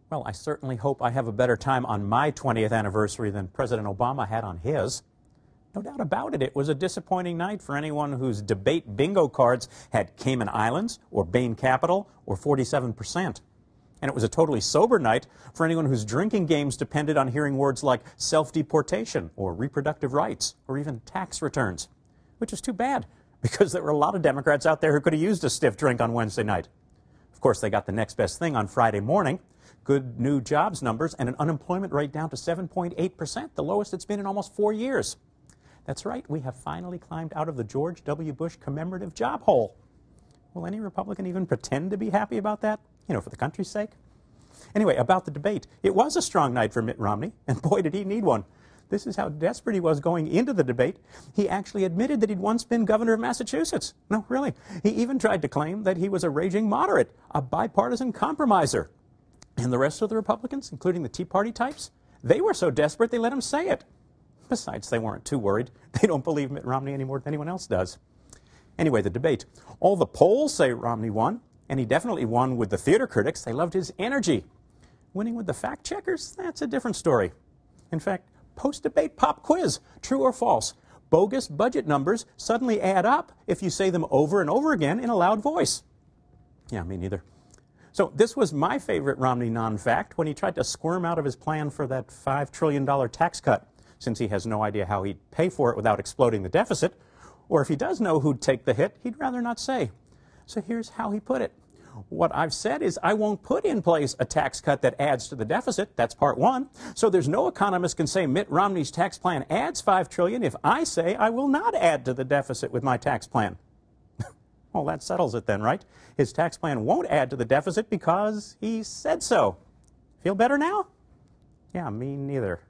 Well, I certainly hope I have a better time on my 20th anniversary than President Obama had on his. No doubt about it, it was a disappointing night for anyone whose debate bingo cards had Cayman Islands, or Bain Capital, or 47%. And it was a totally sober night for anyone whose drinking games depended on hearing words like self-deportation, or reproductive rights, or even tax returns. Which is too bad, because there were a lot of Democrats out there who could have used a stiff drink on Wednesday night. Of course, they got the next best thing on Friday morning. Good new jobs numbers and an unemployment rate down to 7.8%, the lowest it's been in almost 4 years. That's right, we have finally climbed out of the George W. Bush commemorative job hole. Will any Republican even pretend to be happy about that? You know, for the country's sake? Anyway, about the debate. It was a strong night for Mitt Romney, and boy, did he need one. This is how desperate he was going into the debate. He actually admitted that he'd once been governor of Massachusetts. No, really. He even tried to claim that he was a raging moderate, a bipartisan compromiser. And the rest of the Republicans, including the Tea Party types, they were so desperate they let him say it. Besides, they weren't too worried. They don't believe Mitt Romney any more than anyone else does. Anyway, the debate. All the polls say Romney won, and he definitely won with the theater critics. They loved his energy. Winning with the fact checkers, that's a different story. In fact, post-debate pop quiz, true or false? Bogus budget numbers suddenly add up if you say them over and over again in a loud voice. Yeah, me neither. So this was my favorite Romney non-fact when he tried to squirm out of his plan for that $5 trillion tax cut, since he has no idea how he'd pay for it without exploding the deficit. Or if he does know who'd take the hit, he'd rather not say. So here's how he put it. What I've said is I won't put in place a tax cut that adds to the deficit. That's part one. So there's no economist can say Mitt Romney's tax plan adds $5 trillion if I say I will not add to the deficit with my tax plan. Well, that settles it then, right? His tax plan won't add to the deficit because he said so. Feel better now? Yeah, me neither.